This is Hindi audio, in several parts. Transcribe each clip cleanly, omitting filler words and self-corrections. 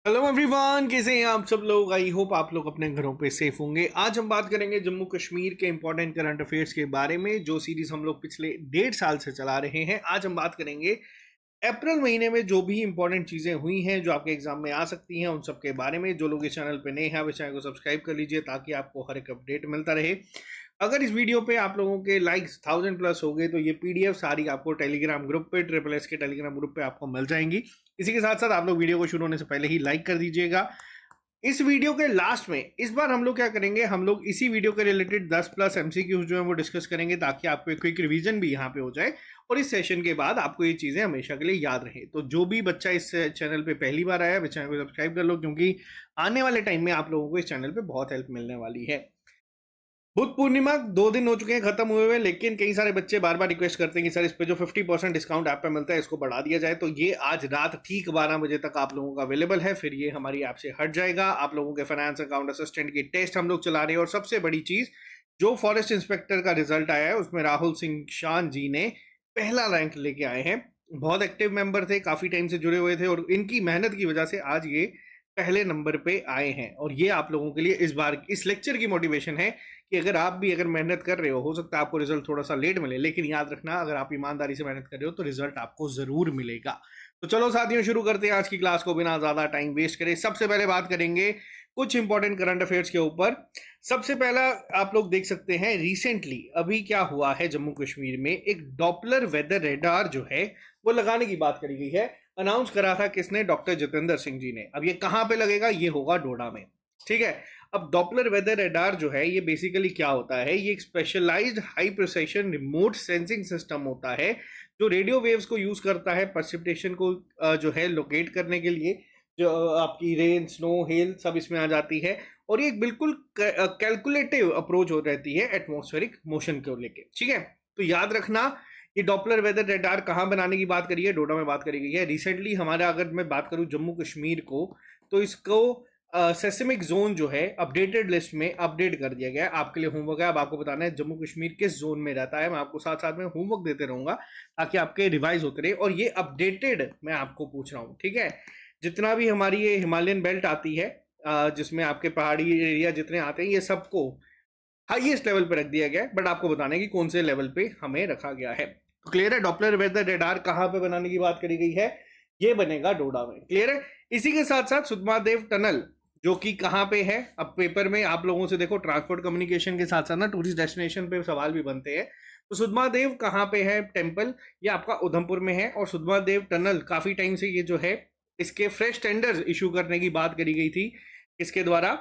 हेलो एवरीवन, कैसे हैं आप सब लोग। आई होप आप लोग अपने घरों पे सेफ होंगे। आज हम बात करेंगे जम्मू कश्मीर के इंपॉर्टेंट करंट अफेयर्स के बारे में, जो सीरीज हम लोग पिछले 1.5 साल से चला रहे हैं। आज हम बात करेंगे अप्रैल महीने में जो भी इंपॉर्टेंट चीजें हुई हैं जो आपके एग्जाम में आ सकती हैं, उन सब के बारे में। जो लोग इस चैनल पे नए हैं वो चैनल को सब्सक्राइब कर लीजिए ताकि आपको हर एक अपडेट मिलता रहे। अगर इस वीडियो पे आप लोगों के लाइक्स 1000+ हो गए तो ये पीडीएफ सारी आपको टेलीग्राम ग्रुप पे, SSS के टेलीग्राम ग्रुप पे आपको मिल जाएंगी। इसी के साथ साथ आप लोग वीडियो को शुरू होने से पहले ही लाइक कर दीजिएगा। इस वीडियो के लास्ट में इस बार हम लोग क्या करेंगे, हम लोग इसी वीडियो के रिलेटेड 10+ एमसीक्यूज जो है वो डिस्कस करेंगे ताकि आपको एक क्विक रिवीजन भी यहाँ पे हो जाए और इस सेशन के बाद आपको ये चीजें हमेशा के लिए याद रहे। तो जो भी बच्चा इस चैनल पे पहली बार आया है, चैनल को सब्सक्राइब कर लो, क्योंकि आने वाले टाइम में आप लोगों को इस चैनल पे बहुत हेल्प मिलने वाली है। बुद्ध पूर्णिमा 2 दिन हो चुके हैं खत्म हुए हुए, लेकिन कई सारे बच्चे बार बार रिक्वेस्ट करते हैं कि सर इस पे जो 50% डिस्काउंट ऐप पे मिलता है इसको बढ़ा दिया जाए। तो ये आज रात ठीक 12 बजे तक आप लोगों का अवेलेबल है, फिर ये हमारी ऐप से हट जाएगा। आप लोगों के फाइनेंस अकाउंट असिस्टेंट की टेस्ट हम लोग चला रहे हैं, और सबसे बड़ी चीज, जो फॉरेस्ट इंस्पेक्टर का रिजल्ट आया है उसमें राहुल सिंह शान जी ने पहला रैंक लेके आए हैं। बहुत एक्टिव मेंबर थे, काफी टाइम से जुड़े हुए थे, और इनकी मेहनत की वजह से आज ये पहले नंबर पे आए हैं। और ये आप लोगों के लिए इस बार इस लेक्चर की मोटिवेशन है कि अगर मेहनत कर रहे हो सकता है आपको रिजल्ट थोड़ा सा लेट मिले, लेकिन याद रखना अगर आप ईमानदारी से मेहनत कर रहे हो तो रिजल्ट आपको जरूर मिलेगा। तो चलो साथियों, शुरू करते हैं आज की क्लास को बिना ज्यादा टाइम वेस्ट करे। सबसे पहले बात करेंगे कुछ इंपॉर्टेंट करंट अफेयर्स के ऊपर। सबसे पहला आप लोग देख सकते हैं, रिसेंटली अभी क्या हुआ है जम्मू कश्मीर में, एक डॉपलर वेदर रेडार जो है वो लगाने की बात करी गई है। अनाउंस करा था किसने? डॉक्टर जितेंद्र सिंह जी ने। अब ये कहां पे लगेगा? ये होगा डोडा में, ठीक है। अब डॉपलर वेदर रेडार जो है ये बेसिकली क्या होता है, ये एक specialized high precision remote sensing system होता है जो रेडियो वेव्स को यूज करता है प्रेसिपिटेशन को जो है लोकेट करने के लिए। जो आपकी रेन, स्नो, हेल सब इसमें आ जाती है, और ये एक बिल्कुल कैलकुलेटिव अप्रोच हो रहती है एटमॉस्फेरिक मोशन को लेके, ठीक है। तो याद रखना, ये डॉपलर वेदर रेडार कहाँ बनाने की बात करी है? डोडा में बात करी गई है। रिसेंटली हमारा, अगर मैं बात करूं जम्मू कश्मीर को, तो इसको सेस्मिक जोन जो है अपडेटेड लिस्ट में अपडेट कर दिया गया है। आपके लिए होमवर्क है, अब आपको बताना है जम्मू कश्मीर किस जोन में रहता है। मैं आपको साथ साथ में होमवर्क देते रहूंगा ताकि आपके रिवाइज होते रहे, और ये अपडेटेड मैं आपको पूछ रहा हूँ, ठीक है। जितना भी हमारी ये हिमालयन बेल्ट आती है, जिसमें आपके पहाड़ी एरिया जितने आते हैं, ये सबको हाईएस्ट लेवल पे रख दिया गया है, बट आपको बताना है कि कौन से लेवल पे हमें रखा गया है। तो क्लियर है, डॉपलर वेदर रेडार कहां पे बनाने की बात करी गई है? ये बनेगा डोडा में, क्लियर है। इसी के साथ साथ सुद्धमहादेव टनल जो कि कहां पे है, अब पेपर में आप लोगों से देखो ट्रांसपोर्ट कम्युनिकेशन के साथ साथ ना टूरिस्ट डेस्टिनेशन पे सवाल भी बनते हैं। तो सुद्धमहादेव कहां पे है टेम्पल? ये आपका उधमपुर में है। और सुद्धमहादेव टनल काफी टाइम से ये जो है, इसके फ्रेश टेंडर्स इशू करने की बात करी गई थी। किसके द्वारा?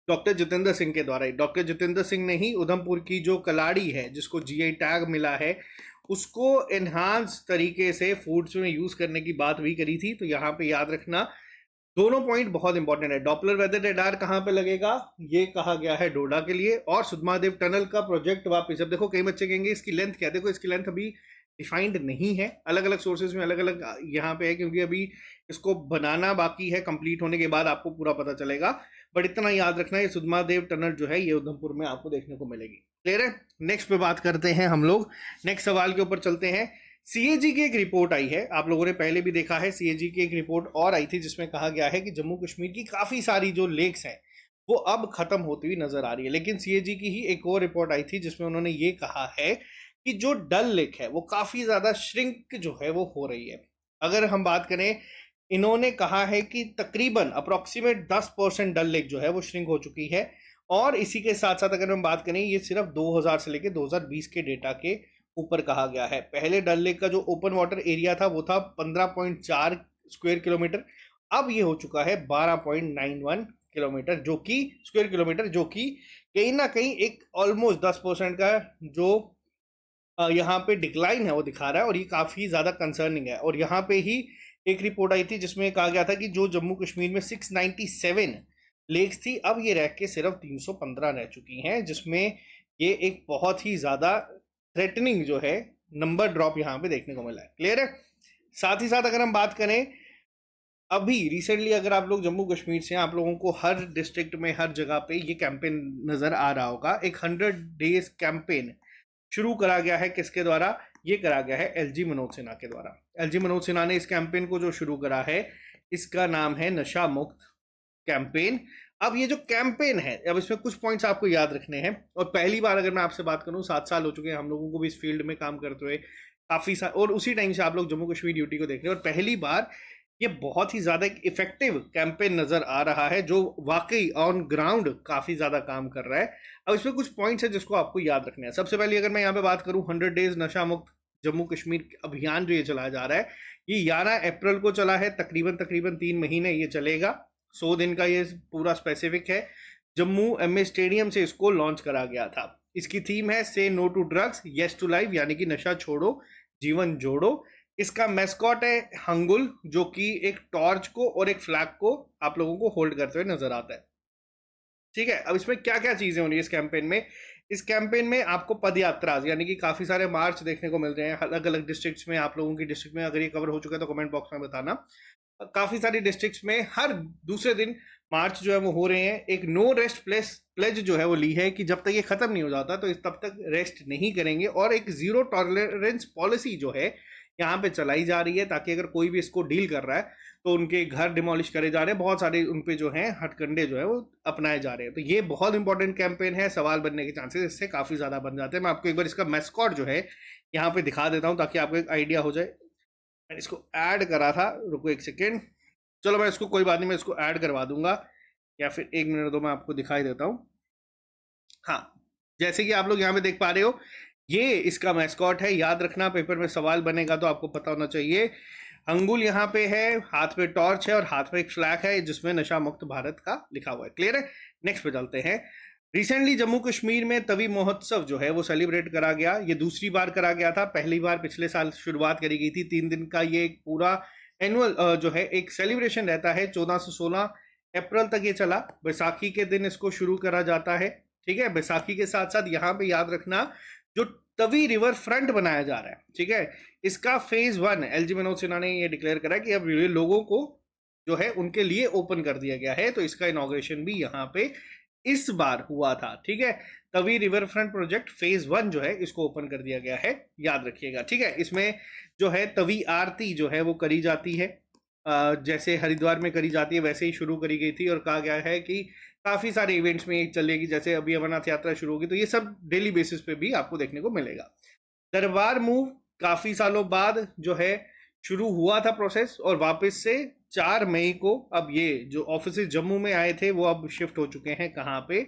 डॉक्टर जितेंद्र सिंह के द्वारा ही। डॉक्टर जितेंद्र सिंह ने ही उधमपुर की जो कलाड़ी है जिसको जीआई टैग मिला है, उसको एनहांस तरीके से फूड्स में यूज करने की बात भी करी थी। तो यहाँ पे याद रखना, दोनों पॉइंट बहुत इंपॉर्टेंट है। डॉपलर वेदर रेडार कहाँ पे लगेगा? ये कहा गया है डोडा के लिए। और सुद्धमहादेव टनल का प्रोजेक्ट वापस, अब देखो कई बच्चे कहेंगे इसकी लेंथ क्या है। देखो इसकी लेंथ अभी डिफाइंड नहीं है, अलग अलग सोर्सेज में अलग अलग यहाँ पे है, क्योंकि अभी इसको बनाना बाकी है। कंप्लीट होने के बाद आपको पूरा पता चलेगा, बट इतना याद रखना ये सुद्धमहादेव टनल जो है ये उधमपुर में आपको देखने को मिलेगी, क्लियर है। नेक्स्ट पे बात करते हैं हम लोग, नेक्स्ट सवाल के ऊपर चलते हैं। सीएजी की एक रिपोर्ट आई है, आप लोगों ने पहले भी देखा है। सीएजी की एक रिपोर्ट और आई थी जिसमें कहा गया है कि जम्मू कश्मीर की काफी सारी जो लेक्स हैं वो अब खत्म होती हुई नजर आ रही है। लेकिन सीएजी की ही एक और रिपोर्ट आई थी जिसमें उन्होंने ये कहा है कि जो डल लेक है वो काफी ज्यादा श्रिंक जो है वो हो रही है। अगर हम बात करें, इन्होंने कहा है कि तकरीबन अप्रोक्सीमेट 10% डल लेक जो है वो श्रिंक हो चुकी है। और इसी के साथ साथ अगर हम बात करें, ये सिर्फ 2000 से लेकर 2020 के डेटा के ऊपर कहा गया है। पहले डल लेक का जो ओपन वाटर एरिया था वो था 15.4 स्क्वायर किलोमीटर, अब ये हो चुका है 12.91 किलोमीटर, जो कि स्क्वायर किलोमीटर, जो कि कहीं ना कहीं एक ऑलमोस्ट 10% का जो यहाँ पे डिक्लाइन है वो दिखा रहा है, और ये काफी ज्यादा कंसर्निंग है। और यहाँ पे ही एक रिपोर्ट आई थी जिसमें कहा गया था कि जो जम्मू कश्मीर में 697 लेक्स थी, अब ये रह के सिर्फ 315 रह चुकी हैं, जिसमें ये एक बहुत ही ज्यादा थ्रेटनिंग जो है नंबर ड्रॉप यहाँ पे देखने को मिला है, क्लियर है। साथ ही साथ अगर हम बात करें, अभी रिसेंटली अगर आप लोग जम्मू कश्मीर से, आप लोगों को हर डिस्ट्रिक्ट में हर जगह पे ये कैंपेन नजर आ रहा होगा। एक 100 डेज कैंपेन शुरू करा गया है। किसके द्वारा ये करा गया है? एलजी मनोज सिन्हा के द्वारा। एलजी मनोज सिन्हा ने इस कैंपेन को जो शुरू करा है, इसका नाम है नशा मुक्त कैंपेन। अब ये जो कैंपेन है, अब इसमें कुछ पॉइंट्स आपको याद रखने हैं। और पहली बार अगर मैं आपसे बात करूं, 7 साल हो चुके हैं हम लोगों को भी इस फील्ड में काम करते हुए, काफ़ी साल, और उसी टाइम से आप लोग जम्मू कश्मीर ड्यूटी को देख रहे हैं, और पहली बार ये बहुत ही ज़्यादा एक इफेक्टिव कैंपेन नज़र आ रहा है जो वाकई ऑन ग्राउंड काफ़ी ज़्यादा काम कर रहा है। अब इसमें कुछ पॉइंट्स है जिसको आपको याद रखना है। सबसे पहले अगर मैं यहाँ पे बात करूँ, 100 डेज नशा मुक्त जम्मू कश्मीर अभियान जो ये चलाया जा रहा है, ये 11 अप्रैल को चला है। तकरीबन तकरीबन 3 महीने ये चलेगा। 100 दिन का ये पूरा स्पेसिफिक है। जम्मू एमए स्टेडियम से इसको लॉन्च करा गया था। इसकी थीम है say no to drugs yes to life, यानी कि नशा छोड़ो जीवन जोड़ो। इसका मैस्कॉट है हंगुल, जो कि एक टॉर्च को और एक फ्लैग को आप लोगों को होल्ड करते हुए नजर आता है। ठीक है, अब इसमें क्या क्या चीजें हो रही है इस कैंपेन में। इस कैंपेन में आपको पद यात्रा यानी कि काफी सारे मार्च देखने को मिल रहे हैं अलग अलग डिस्ट्रिक्ट्स में। आप लोगों की डिस्ट्रिक्ट में अगर ये कवर हो चुका है तो कमेंट बॉक्स में बताना। काफी सारी डिस्ट्रिक्ट्स में हर दूसरे दिन मार्च जो है वो हो रहे हैं। एक नो रेस्ट प्लेज जो है वो ली है कि जब तक ये खत्म नहीं हो जाता तो तब तक रेस्ट नहीं करेंगे। और एक जीरो टॉलरेंस पॉलिसी जो है यहाँ पे चलाई जा रही है, ताकि अगर कोई भी इसको डील कर रहा है तो उनके घर डिमोलिश करे जा रहे हैं। बहुत सारे उन पे जो है हथकंडे जो है वो अपनाए जा रहे हैं। तो ये बहुत इंपॉर्टेंट कैंपेन है। सवाल बनने के चांसेस इससे काफी ज्यादा बन जाते हैं। मैं आपको एक बार इसका मैस्कॉट जो है यहाँ पे दिखा देता हूँ ताकि आपको एक आइडिया हो जाए। मैंने इसको ऐड करा था, रुको एक सेकेंड। चलो मैं इसको, कोई बात नहीं, मैं इसको ऐड करवा दूंगा, या फिर 1 मिनट दो, मैं आपको दिखाई देता हूँ। हाँ, जैसे कि आप लोग यहाँ पे देख पा रहे हो, ये इसका मैस्कॉट है। याद रखना, पेपर में सवाल बनेगा तो आपको पता होना चाहिए। अंगुल यहाँ पे है, हाथ पे टॉर्च है और हाथ में एक फ्लैग है जिसमें नशा मुक्त भारत का लिखा हुआ है। क्लियर है? नेक्स्ट पे चलते हैं। रिसेंटली जम्मू कश्मीर में तवी महोत्सव जो है वो सेलिब्रेट करा गया। ये दूसरी बार करा गया था। पहली बार पिछले साल शुरुआत करी गई थी। 3 दिन का ये एक पूरा एनुअल जो है एक सेलिब्रेशन रहता है। 14 से 16 अप्रैल तक ये चला। बैसाखी के दिन इसको शुरू करा जाता है। ठीक है, बैसाखी के साथ साथ यहाँ पे याद रखना, जो तवी रिवर फ्रंट बनाया जा रहा है, ठीक है, इसका फेज 1 एलजी मनोज सिन्हा ने ये डिक्लेयर करा कि अब ये लोगों को जो है उनके लिए ओपन कर दिया गया है। तो इसका इनॉग्रेशन भी यहाँ पे इस बार हुआ था। ठीक है, Tawi river front project phase 1 जो है इसको ओपन कर दिया गया है, याद रखिएगा। ठीक है, इसमें जो है तवी आरती जो है वो करी जाती है। जैसे हरिद्वार में करी जाती है वैसे ही शुरू करी गई थी। और कहा गया है कि काफ़ी सारे इवेंट्स में चलेगी। जैसे अभी अमरनाथ यात्रा शुरू होगी तो ये सब डेली बेसिस पे भी आपको देखने को मिलेगा। दरबार मूव काफ़ी सालों बाद जो है शुरू हुआ था प्रोसेस, और वापस से 4 मई को अब ये जो ऑफिस जम्मू में आए थे वो अब शिफ्ट हो चुके हैं। कहाँ पे?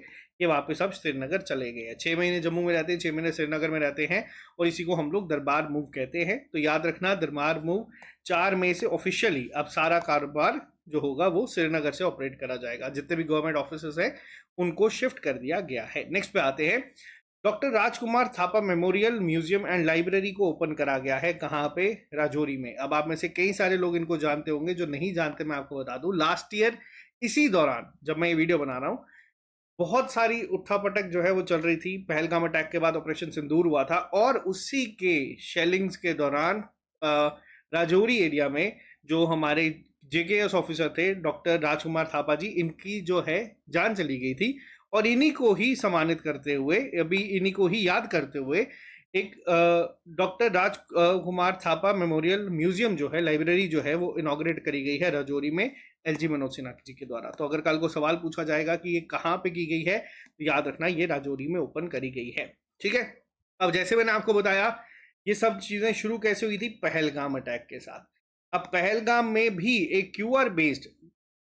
ये वापस अब श्रीनगर चले गए हैं। 6 महीने जम्मू में रहते हैं, 6 महीने श्रीनगर में रहते हैं, और इसी को हम लोग दरबार मूव कहते हैं। तो याद रखना, दरबार मूव 4 मई से ऑफिशियली अब सारा कारोबार जो होगा वो श्रीनगर से ऑपरेट करा जाएगा। जितने भी गवर्नमेंट ऑफिस हैं उनको शिफ्ट कर दिया गया है। नेक्स्ट पे आते हैं। Doctor Rajkumar Thapa memorial museum and library को ओपन करा गया है। कहाँ पे? राजौरी में। अब आप में से कई सारे लोग इनको जानते होंगे, जो नहीं जानते मैं आपको बता दूं, लास्ट ईयर इसी दौरान जब मैं ये वीडियो बना रहा हूँ, बहुत सारी उठापटक जो है वो चल रही थी। पहलगाम अटैक के बाद ऑपरेशन सिंदूर हुआ था, और उसी के शेलिंग्स के दौरान राजौरी एरिया में जो हमारे जेकेएस ऑफिसर थे डॉक्टर राजकुमार थापा जी, इनकी जो है जान चली गई थी। और इन्हीं को ही सम्मानित करते हुए, अभी इन्हीं को ही याद करते हुए, एक डॉक्टर राजकुमार थापा मेमोरियल म्यूजियम जो है, लाइब्रेरी जो है, वो इनॉग्रेट करी गई है राजौरी में एलजी मनोज सिन्हा जी के द्वारा। तो अगर कल को सवाल पूछा जाएगा कि ये कहाँ पे की गई है, तो याद रखना ये राजौरी में ओपन करी गई है। ठीक है, अब जैसे मैंने आपको बताया, ये सब चीज़ें शुरू कैसे हुई थी? पहलगाम अटैक के साथ। अब पहलगाम में भी एक QR based,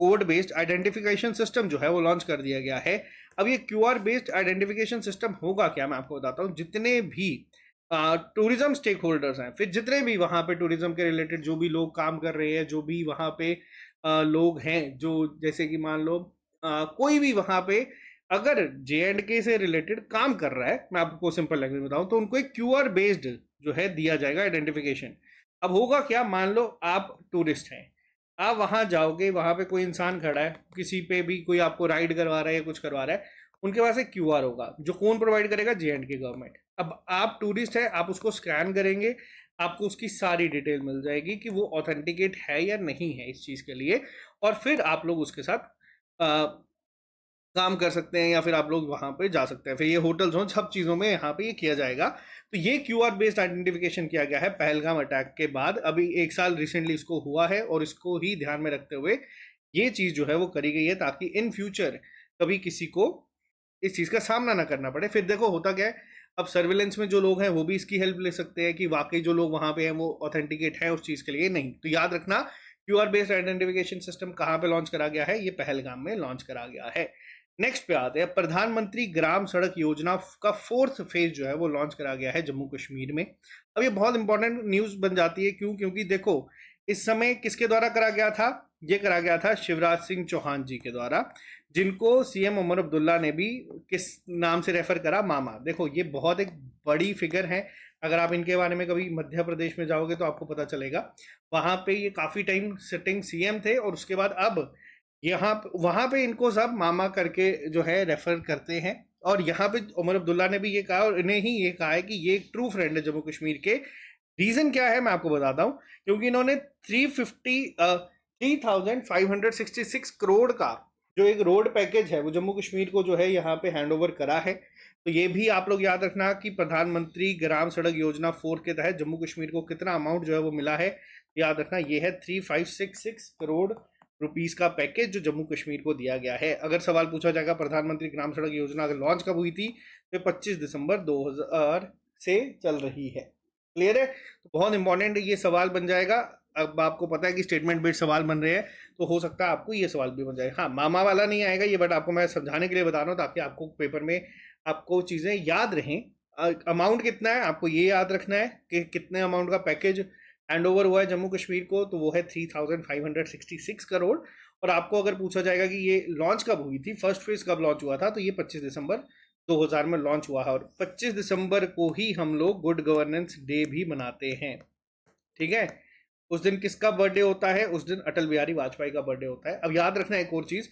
code based identification system जो है वो लॉन्च कर दिया गया है। अब ये क्यूआर बेस्ड आइडेंटिफिकेशन सिस्टम होगा क्या, मैं आपको बताता हूँ। जितने भी टूरिज्म स्टेक होल्डर्स हैं, फिर जितने भी वहाँ पे टूरिज्म के रिलेटेड जो भी लोग काम कर रहे हैं, जो भी वहाँ पे लोग हैं, जो जैसे कि मान लो कोई भी वहाँ पे अगर JNK से रिलेटेड काम कर रहा है, मैं आपको सिंपल लैंग्वेज में बताऊँ, तो उनको एक क्यूआर बेस्ड जो है दिया जाएगा आइडेंटिफिकेशन। अब होगा क्या, मान लो आप टूरिस्ट हैं, आप वहाँ जाओगे, वहाँ पे कोई इंसान खड़ा है, किसी पे भी कोई आपको राइड करवा रहा है या कुछ करवा रहा है, उनके पास एक क्यूआर होगा जो कौन प्रोवाइड करेगा? JNK government. अब आप टूरिस्ट है, आप उसको स्कैन करेंगे, आपको उसकी सारी डिटेल मिल जाएगी कि वो ऑथेंटिकेट है या नहीं है इस चीज़ के लिए। और फिर आप लोग उसके साथ काम कर सकते हैं या फिर आप लोग वहाँ पे जा सकते हैं। फिर ये होटल्स हों, सब चीज़ों में यहाँ पे ये किया जाएगा। तो ये क्यूआर बेस्ड आइडेंटिफिकेशन किया गया है पहलगाम अटैक के बाद। अभी 1 साल रिसेंटली इसको हुआ है और इसको ही ध्यान में रखते हुए ये चीज़ जो है वो करी गई है, ताकि इन फ्यूचर कभी किसी को इस चीज़ का सामना ना करना पड़े। फिर देखो होता क्या है, अब सर्विलेंस में जो लोग हैं वो भी इसकी हेल्प ले सकते हैं कि वाकई जो लोग वहाँ पे हैं वो ऑथेंटिकेट है उस चीज़ के लिए। नहीं तो याद रखना, क्यूआर बेस्ड आइडेंटिफिकेशन सिस्टम कहाँ पे लॉन्च करा गया है? ये पहलगाम में लॉन्च करा गया है। नेक्स्ट पे आते हैं, प्रधानमंत्री ग्राम सड़क योजना का 4th फेज जो है वो लॉन्च करा गया है जम्मू कश्मीर में। अब ये बहुत इंपॉर्टेंट न्यूज़ बन जाती है, क्यों? क्योंकि देखो इस समय किसके द्वारा करा गया था? ये करा गया था शिवराज सिंह चौहान जी के द्वारा, जिनको सीएम उमर अब्दुल्ला ने भी किस नाम से रेफर करा? मामा। देखो ये बहुत एक बड़ी फिगर है। अगर आप इनके बारे में कभी मध्य प्रदेश में जाओगे तो आपको पता चलेगा। वहां पे ये काफी टाइम सिटिंग सीएम थे और उसके बाद अब यहाँ वहां पे इनको सब मामा करके जो है रेफर करते हैं। और यहाँ पे उमर अब्दुल्ला ने भी ये कहा और इन्हें ही ये कहा है कि ये एक ट्रू फ्रेंड है जम्मू कश्मीर के। रीजन क्या है मैं आपको बताता हूँ। क्योंकि इन्होंने 3,566 करोड़ का जो एक रोड पैकेज है वो जम्मू कश्मीर को जो है यहाँ पे हैंड ओवर करा है। तो ये भी आप लोग याद रखना कि प्रधानमंत्री ग्राम सड़क योजना 4 के तहत जम्मू कश्मीर को कितना अमाउंट जो है वो मिला है। याद रखना ये है 3,566 करोड़ रुपीस का पैकेज जो जम्मू कश्मीर को दिया गया है। अगर सवाल पूछा जाएगा प्रधानमंत्री ग्राम सड़क योजना अगर लॉन्च कब हुई थी, तो 25 दिसंबर 2000 से चल रही है। क्लियर है? तो बहुत इंपॉर्टेंट ये सवाल बन जाएगा। अब आपको पता है कि स्टेटमेंट बेस्ड सवाल बन रहे हैं, तो हो सकता है आपको ये सवाल भी बन जाए। हाँ, मामा वाला नहीं आएगा ये, बट आपको मैं समझाने के लिए बता रहा हूँ ताकि आपको पेपर में आपको चीज़ें याद रहें। अमाउंट कितना है आपको ये याद रखना है कि कितने अमाउंट का पैकेज हैंड ओवर हुआ है जम्मू कश्मीर को, तो वो है 3,566 करोड़। और आपको अगर पूछा जाएगा कि ये लॉन्च कब हुई थी, फर्स्ट फेज कब लॉन्च हुआ था, तो ये 25 दिसंबर 2000 में लॉन्च हुआ है। और 25 दिसंबर को ही हम लोग गुड गवर्नेंस डे भी मनाते हैं। ठीक है? उस दिन किसका बर्थडे होता है? उस दिन अटल बिहारी वाजपेयी का बर्थडे होता है। अब याद रखना एक और चीज,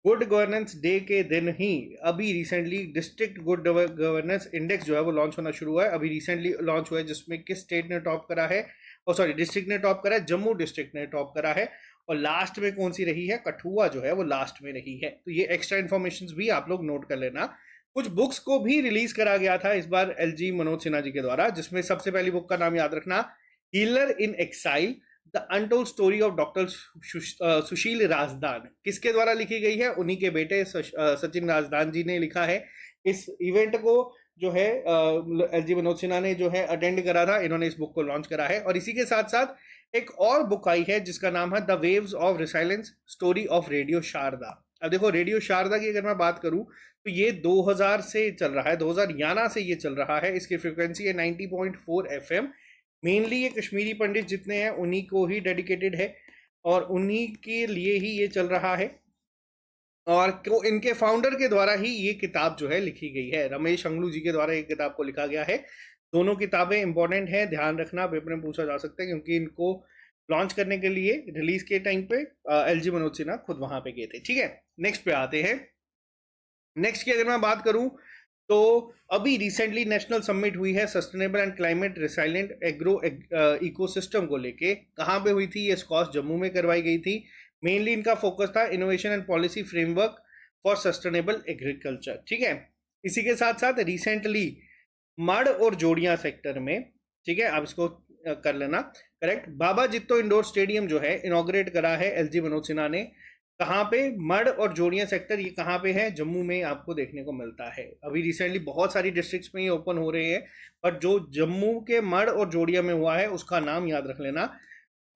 गुड गवर्नेंस डे के दिन ही अभी recently district good governance index जो है वो लॉन्च होना शुरू हुआ है। अभी रिसेंटली लॉन्च हुआ है, जिसमें किस स्टेट ने टॉप करा है? और सॉरी, डिस्ट्रिक्ट ने टॉप करा है, जम्मू डिस्ट्रिक्ट ने टॉप करा है। और लास्ट में कौन सी रही है? कठुआ जो है वो लास्ट में रही है। तो ये एक्स्ट्रा इन्फॉर्मेशन भी आप लोग नोट कर लेना। कुछ बुक्स को भी रिलीज करा गया था इस बार एलजी मनोज सिन्हा जी के द्वारा, जिसमें सबसे पहली बुक का नाम याद रखना, healer in exile the untold story of doctor Sushil Rajdan. किसके द्वारा लिखी गई है? उन्हीं के बेटे सचिन राजदान जी ने लिखा है। इस इवेंट को जो है एलजी मनोज सिन्हा ने जो है अटेंड करा था, इन्होंने इस बुक को लॉन्च करा है। और इसी के साथ साथ एक और बुक आई है जिसका नाम है the waves of resilience, story of radio Sharda. अब देखो रेडियो शारदा की अगर मैं बात करूं तो ये 2000 से चल रहा है, 2011 से ये चल रहा है। इसकी फ्रिक्वेंसी है 90.4 FM। मेनली ये कश्मीरी पंडित जितने हैं उन्हीं को ही डेडिकेटेड है और उन्हीं के लिए ही ये चल रहा है। और इनके फाउंडर के द्वारा ही ये किताब जो है लिखी गई है, रमेश अंगलू जी के द्वारा ये किताब को लिखा गया है। दोनों किताबें इंपॉर्टेंट हैं, ध्यान रखना, पेपर में पूछा जा सकता है, क्योंकि इनको लॉन्च करने के लिए रिलीज के टाइम पे एलजी मनोज सिन्हा खुद वहां पे गए थे। ठीक है, नेक्स्ट पे आते हैं। नेक्स्ट की अगर मैं बात करूं तो अभी रिसेंटली नेशनल समिट हुई है sustainable and climate resilient agro ecosystem को लेके। कहाँ पे हुई थी? ये स्कॉश जम्मू में करवाई गई थी। मेनली इनका फोकस था innovation and policy framework for sustainable agriculture. ठीक है, इसी के साथ साथ रिसेंटली मड और जोड़ियां सेक्टर में, ठीक है, आप इसको कर लेना correct, Baba Jitto indoor stadium जो है इनॉग्रेट करा है एलजी मनोज सिन्हा ने। कहाँ पे? मड और जोड़ियां सेक्टर, ये कहाँ पे है? जम्मू में आपको देखने को मिलता है। अभी रिसेंटली बहुत सारी डिस्ट्रिक्ट्स में ये ओपन हो रहे हैं, पर जो जम्मू के मड और जोड़िया में हुआ है उसका नाम याद रख लेना,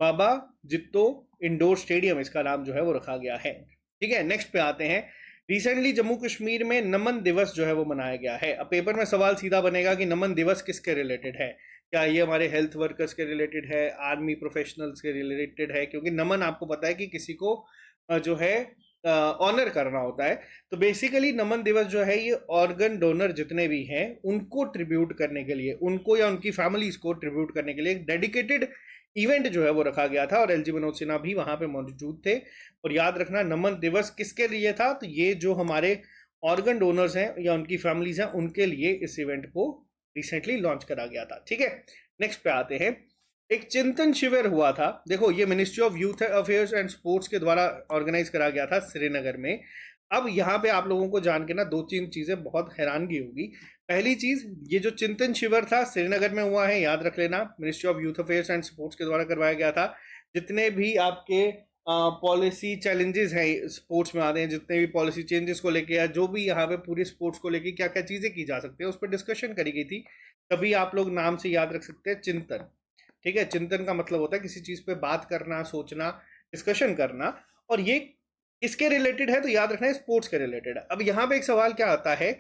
बाबा जित्तो इंडोर स्टेडियम इसका नाम जो है वो रखा गया है। ठीक है, नेक्स्ट पे आते हैं। रिसेंटली जम्मू कश्मीर में नमन दिवस जो है वो मनाया गया है। अब पेपर में सवाल सीधा बनेगा कि नमन दिवस किसके रिलेटेड है? क्या ये हमारे हेल्थ वर्कर्स के रिलेटेड है, आर्मी प्रोफेशनल्स के रिलेटेड है? क्योंकि नमन आपको पता है कि किसी को जो है ऑनर करना होता है। तो बेसिकली नमन दिवस जो है ये ऑर्गन डोनर जितने भी हैं उनको ट्रिब्यूट करने के लिए, उनको या उनकी फैमिलीज को ट्रिब्यूट करने के लिए एक डेडिकेटेड इवेंट जो है वो रखा गया था और एलजी मनोज सिन्हा भी वहां पे मौजूद थे। और याद रखना नमन दिवस किसके लिए था? तो ये जो हमारे ऑर्गन डोनर्स हैं या उनकी फैमिलीज हैं उनके लिए इस इवेंट को रिसेंटली लॉन्च करा गया था। ठीक है, नेक्स्ट पे आते हैं। एक चिंतन शिविर हुआ था। देखो ये ministry of youth affairs and sports के द्वारा ऑर्गेनाइज करा गया था श्रीनगर में। अब यहाँ पे आप लोगों को जान के ना दो तीन चीजें बहुत हैरानगी होगी। पहली चीज, ये जो चिंतन शिविर था श्रीनगर में हुआ है, याद रख लेना, ministry of youth affairs and sports के द्वारा करवाया गया था। जितने भी आपके पॉलिसी चैलेंजेस हैं स्पोर्ट्स में आते हैं, जितने भी पॉलिसी चेंजेस को लेके या जो भी यहाँ पे पूरे स्पोर्ट्स को लेके क्या क्या चीजें की जा सकती है उस पर डिस्कशन करी गई थी। तभी आप लोग नाम से याद रख सकते हैं चिंतन। ठीक है, चिंतन का मतलब होता है किसी चीज पे बात करना, सोचना, डिस्कशन करना। और ये किसके रिलेटेड है तो याद रखना है स्पोर्ट्स के रिलेटेड है। अब यहाँ पे एक सवाल क्या आता है,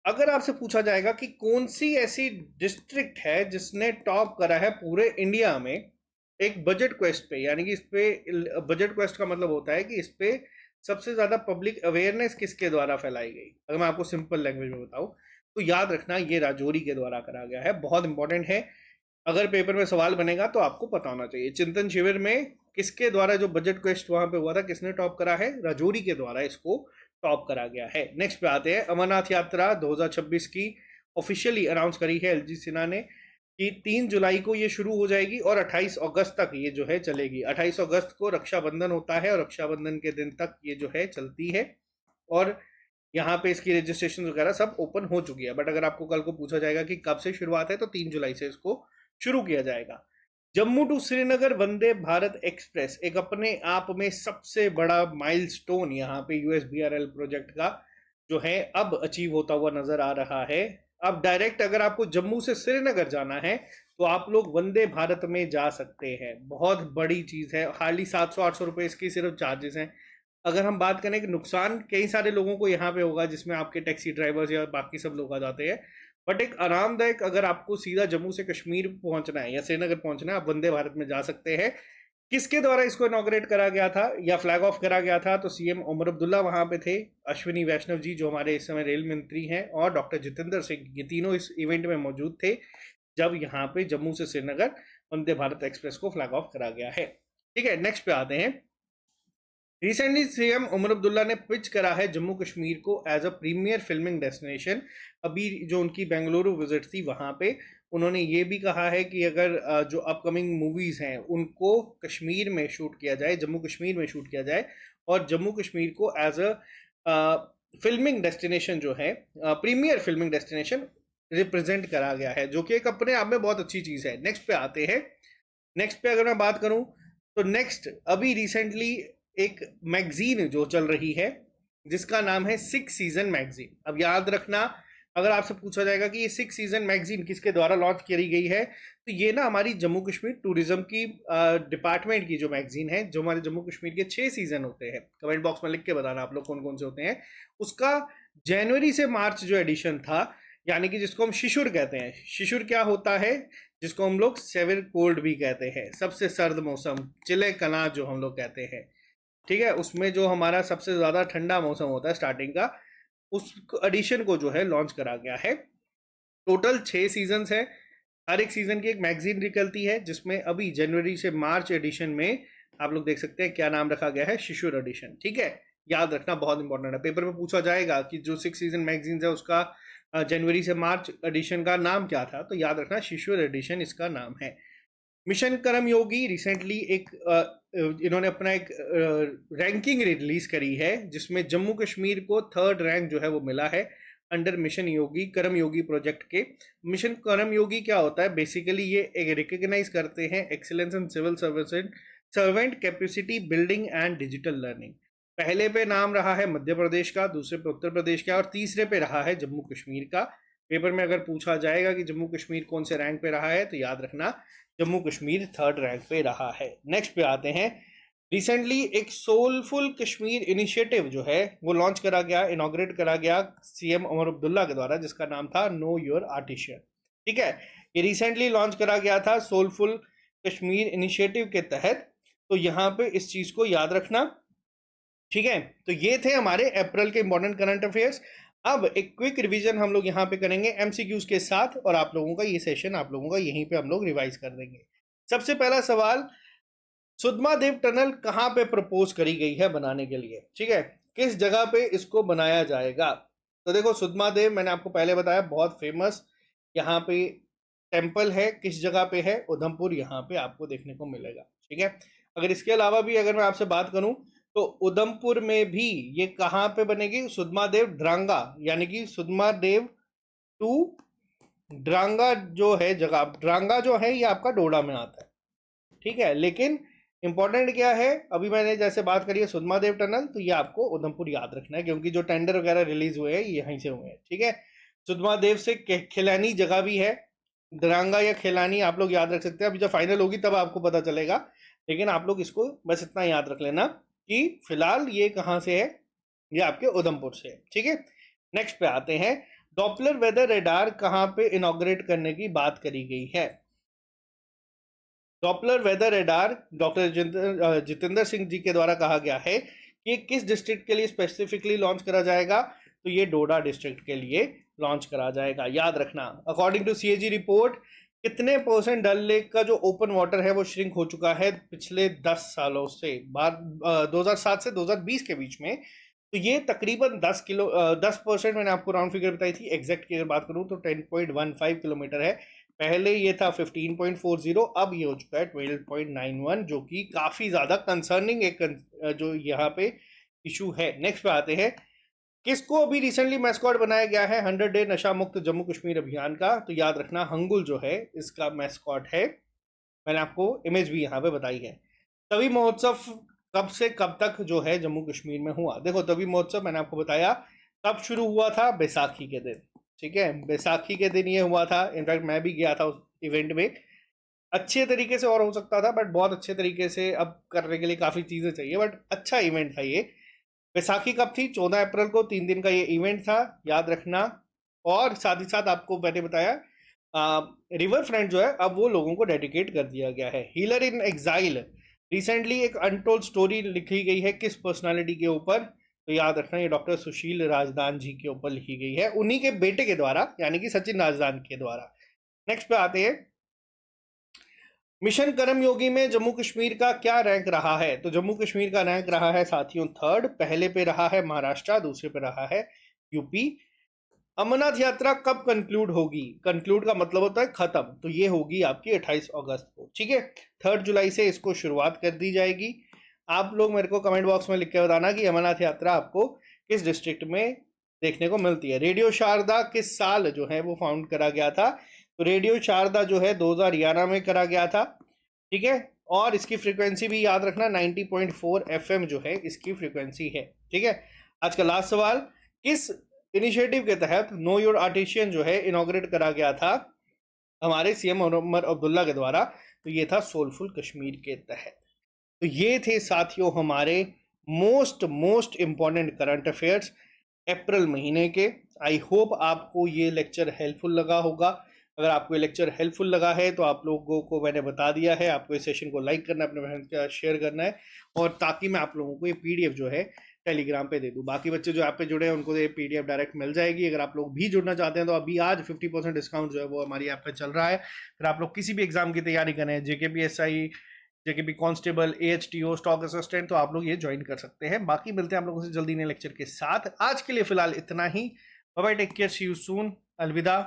अगर आपसे पूछा जाएगा कि कौन सी ऐसी डिस्ट्रिक्ट है जिसने टॉप करा है पूरे इंडिया में एक बजट क्वेस्ट पे, यानी कि इस पे बजट क्वेस्ट का मतलब होता है कि इस पे सबसे ज्यादा पब्लिक अवेयरनेस किसके द्वारा फैलाई गई, अगर मैं आपको सिंपल लैंग्वेज में बताऊं तो याद रखना ये राजौरी के द्वारा करा गया है। बहुत इंपॉर्टेंट है, अगर पेपर में सवाल बनेगा तो आपको पता होना चाहिए। चिंतन शिविर में किसके द्वारा जो बजट क्वेस्ट वहां पे हुआ था, किसने टॉप करा है, राजौरी के द्वारा इसको टॉप करा गया है। नेक्स्ट पे आते हैं, अमरनाथ यात्रा 2026 की ऑफिशियली अनाउंस करी है एलजी सिन्हा ने कि 3 जुलाई को ये शुरू हो जाएगी और 28 अगस्त तक ये जो है चलेगी। 28 अगस्त को रक्षाबंधन होता है और रक्षाबंधन के दिन तक ये जो है चलती है। और यहाँ पे इसकी रजिस्ट्रेशन वगैरह सब ओपन हो चुकी है। बट अगर आपको कल को पूछा जाएगा कि कब से शुरुआत है तो 3 जुलाई से इसको शुरू किया जाएगा। जम्मू टू श्रीनगर वंदे भारत एक्सप्रेस एक अपने आप में सबसे बड़ा माइलस्टोन यहाँ पे यूएसबीआरएल प्रोजेक्ट का जो है अब अचीव होता हुआ नजर आ रहा है। अब डायरेक्ट अगर आपको जम्मू से श्रीनगर जाना है तो आप लोग वंदे भारत में जा सकते हैं। बहुत बड़ी चीज है, हार्डली 700-800 रुपए इसकी सिर्फ चार्जेस हैं। अगर हम बात करें कि नुकसान कई सारे लोगों को यहाँ पे होगा, जिसमें आपके टैक्सी ड्राइवर्स या बाकी सब लोग आ जाते हैं, बट एक आरामदायक, अगर आपको सीधा जम्मू से कश्मीर पहुंचना है या श्रीनगर पहुंचना है आप वंदे भारत में जा सकते हैं। किसके द्वारा इसको इनॉग्रेट करा गया था या फ्लैग ऑफ करा गया था, तो सीएम उमर अब्दुल्ला वहां पे थे, अश्विनी वैष्णव जी जो हमारे इस समय रेल मंत्री हैं, और डॉक्टर जितेंद्र सिंह, ये तीनों इस इवेंट में मौजूद थे जब यहाँ पे जम्मू से श्रीनगर वंदे भारत एक्सप्रेस को फ्लैग ऑफ करा गया है। ठीक है, नेक्स्ट पे आते हैं। रिसेंटली सीएम उमर अब्दुल्ला ने पिच करा है जम्मू कश्मीर को as a premier filming destination. अभी जो उनकी बेंगलुरु विजिट थी वहां पे उन्होंने ये भी कहा है कि अगर जो अपकमिंग मूवीज हैं उनको कश्मीर में शूट किया जाए, जम्मू कश्मीर में शूट किया जाए, और जम्मू कश्मीर को एज अ फिल्मिंग डेस्टिनेशन जो है, प्रीमियर फिल्मिंग डेस्टिनेशन रिप्रेजेंट करा गया है, जो कि एक अपने आप में बहुत अच्छी चीज है। नेक्स्ट पे आते हैं। नेक्स्ट पे अगर मैं बात करूं तो नेक्स्ट अभी रिसेंटली एक मैगजीन जो चल रही है जिसका नाम है 6 सीजन मैगजीन। अब याद रखना, अगर आपसे पूछा जाएगा कि ये 6 सीजन मैगजीन किसके द्वारा लॉन्च करी गई है तो ये ना हमारी जम्मू कश्मीर टूरिज्म की डिपार्टमेंट की जो मैगजीन है, जो हमारे जम्मू कश्मीर के 6 सीजन होते हैं, कमेंट बॉक्स में लिख के बताना आप लोग कौन कौन से होते हैं, उसका जनवरी से मार्च जो एडिशन था, यानी कि जिसको हम शिशुर कहते हैं। शिशुर क्या होता है, जिसको हम लोग सेवर कोल्ड भी कहते हैं, सबसे सर्द मौसम, चिले कना जो हम लोग कहते हैं। ठीक है, उसमें जो हमारा सबसे ज्यादा ठंडा मौसम होता है स्टार्टिंग का, उस एडिशन को जो है लॉन्च करा गया है। टोटल 6 सीजन है, हर एक सीजन की एक मैगजीन निकलती है, जिसमें अभी जनवरी से मार्च एडिशन में आप लोग देख सकते हैं क्या नाम रखा गया है, शिशुर एडिशन। ठीक है, याद रखना बहुत इंपॉर्टेंट है, पेपर में पूछा जाएगा कि जो 6 सीजन मैगजीन है उसका जनवरी से मार्च एडिशन का नाम क्या था, तो याद रखना शिशुर एडिशन इसका नाम है। मिशन कर्मयोगी रिसेंटली एक इन्होंने अपना एक रैंकिंग रिलीज करी है जिसमें जम्मू कश्मीर को 3rd रैंक जो है वो मिला है under mission Yogi Karmayogi project के। मिशन कर्मयोगी क्या होता है, बेसिकली ये एक रिकग्नाइज करते हैं excellence in civil servant capacity building and digital learning. पहले पे नाम रहा है मध्य प्रदेश का, दूसरे पे उत्तर प्रदेश का, और तीसरे पे रहा है जम्मू कश्मीर का। पेपर में अगर पूछा जाएगा कि जम्मू कश्मीर कौन से रैंक पे रहा है तो याद रखना जम्मू कश्मीर 3rd रैंक पे रहा है। नेक्स्ट पे आते हैं। रिसेंटली एक सोलफुल कश्मीर इनिशिएटिव जो है वो लॉन्च करा गया, इनॉग्रेट करा गया सीएम उमर अब्दुल्ला के द्वारा, जिसका नाम था नो योर आर्टिशियन। ठीक है, ये रिसेंटली लॉन्च करा गया था सोलफुल कश्मीर इनिशिएटिव के तहत, तो यहाँ पे इस चीज को याद रखना। ठीक है, तो ये थे हमारे अप्रैल के इंपॉर्टेंट करंट अफेयर्स। अब एक क्विक रिवीजन हम लोग यहाँ पे करेंगे एमसीक्यूज के साथ, और आप लोगों का ये सेशन आप लोगों का यहीं पे हम लोग रिवाइज कर देंगे। सबसे पहला सवाल, सुधमा देव टनल कहाँ पे प्रपोज करी गई है बनाने के लिए? ठीक है, किस जगह पे इसको बनाया जाएगा? तो देखो सुधमा देव मैंने आपको पहले बताया बहुत फेमस यहाँ पे टेम्पल है, किस जगह पे है? उधमपुर यहाँ पे आपको देखने को मिलेगा। ठीक है, अगर इसके अलावा भी अगर मैं आपसे बात करूं तो उधमपुर में भी ये कहाँ पे बनेगी, सुधमादेव ड्रांगा, यानी कि सुधमादेव टू ड्रांगा जो है जगह, ड्रांगा जो है ये आपका डोडा में आता है, ठीक है। लेकिन इंपॉर्टेंट क्या है, अभी मैंने जैसे बात करी है सुधमादेव टनल, तो ये आपको उधमपुर याद रखना है, क्योंकि जो टेंडर वगैरह रिलीज हुए हैं यहीं से हुए हैं, ठीक है। सुधमादेव से खिलानी जगह भी है, दरांगा या खिलानी आप लोग याद रख सकते हैं, अभी जब फाइनल होगी तब आपको पता चलेगा, लेकिन आप लोग इसको बस इतना याद रख लेना कि फिलहाल ये कहाँ से है, ये आपके उधमपुर से है, ठीक है। नेक्स्ट पे आते हैं, डॉपलर वेदर रेडार कहाँ पे इनॉग्रेट करने की बात करी गई है। Doppler weather radar doctor Jitendra Singh ji के द्वारा कहा गया है कि किस डिस्ट्रिक्ट के लिए स्पेसिफिकली लॉन्च करा जाएगा, तो ये डोडा डिस्ट्रिक्ट के लिए लॉन्च करा जाएगा, याद रखना। अकॉर्डिंग टू सीएजी रिपोर्ट, कितने % डल लेक का जो ओपन वाटर है वो श्रिंक हो चुका है पिछले 10 सालों से, 2007 से 2020 के बीच में, तो ये तकरीबन 10% मैंने आपको राउंड फिगर बताई थी, एग्जैक्ट की अगर बात करूं तो 10.15 किलोमीटर है, पहले ये था 15.40, अब ये हो चुका है 12.91, जो कि काफ़ी ज़्यादा कंसर्निंग एक जो यहाँ पे इशू है। नेक्स्ट पे आते हैं, किसको अभी रिसेंटली मैस्कॉट बनाया गया है 100 डे नशा मुक्त जम्मू कश्मीर अभियान का, तो याद रखना हंगुल जो है इसका मैस्कॉट है, मैंने आपको इमेज भी यहाँ पे बताई है। तवी महोत्सव कब से कब तक जो है जम्मू कश्मीर में हुआ, देखो तवी महोत्सव मैंने आपको बताया कब शुरू हुआ था, बैसाखी के दिन, ठीक है, बैसाखी के दिन ये हुआ था, इनफैक्ट मैं भी गया था उस इवेंट में, अच्छे तरीके से और हो सकता था, बट बहुत अच्छे तरीके से अब करने के लिए काफ़ी चीज़ें चाहिए, बट अच्छा इवेंट था ये। बैसाखी कब थी, 14 अप्रैल को, 3 दिन का ये इवेंट था, याद रखना। और साथ ही साथ आपको मैंने बताया रिवर फ्रंट जो है अब वो लोगों को डेडिकेट कर दिया गया है। हीलर इन एग्जाइल, रिसेंटली एक अनटोल्ड स्टोरी लिखी गई है किस पर्सनालिटी के ऊपर, तो याद रखना ये डॉक्टर सुशील राजदान जी के ऊपर लिखी गई है, उन्हीं के बेटे के द्वारा, यानी कि सचिन राजदान के द्वारा। नेक्स्ट पे आते हैं, मिशन कर्मयोगी में जम्मू कश्मीर का क्या रैंक रहा है, तो जम्मू कश्मीर का रैंक रहा है साथियों 3rd, पहले पे रहा है महाराष्ट्र, दूसरे पे रहा है यूपी। अमरनाथ यात्रा कब कंक्लूड होगी, कंक्लूड का मतलब होता है खत्म, तो ये होगी आपकी 28 अगस्त को, ठीक है। 3 जुलाई से इसको शुरुआत कर दी जाएगी। आप लोग मेरे को कमेंट बॉक्स में लिख के बताना कि अमरनाथ यात्रा आपको किस डिस्ट्रिक्ट में देखने को मिलती है। रेडियो शारदा किस साल जो है वो फाउंड करा गया था, तो रेडियो शारदा जो है 2011 में करा गया था, ठीक है। और इसकी फ्रीक्वेंसी भी याद रखना 90.4 FM जो है इसकी फ्रीक्वेंसी है, ठीक है। आज का लास्ट सवाल, किस इनिशिएटिव के तहत नो योर आर्टिशियन जो है इनॉग्रेट करा गया था हमारे सीएम उमर अब्दुल्ला के द्वारा, तो ये था सोलफुल कश्मीर के तहत। तो ये थे साथियों हमारे मोस्ट इम्पॉर्टेंट करंट अफेयर्स अप्रैल महीने के। आई होप आपको ये लेक्चर हेल्पफुल लगा होगा। अगर आपको ये लेक्चर हेल्पफुल लगा है तो आप लोगों को मैंने बता दिया है, आपको इस सेशन को लाइक करना है, अपने फ्रेंड्स के साथ शेयर करना है, और ताकि मैं आप लोगों को ये PDF जो है टेलीग्राम पे दे दूँ। बाकी बच्चे जो ऐप पे जुड़े हैं उनको ये PDF डायरेक्ट मिल जाएगी। अगर आप लोग भी जुड़ना चाहते हैं तो अभी आज 50% डिस्काउंट जो है वो हमारी ऐप पे चल रहा है। फिर आप लोग किसी भी एग्जाम की तैयारी करें, JKPSI, JKP constable, AHTO, stock assistant, तो आप लोग ये ज्वाइन कर सकते हैं। बाकी मिलते हैं आप लोगों से जल्दी नए लेक्चर के साथ। आज के लिए फिलहाल इतना ही। Bye bye, take care, see you soon, अलविदा।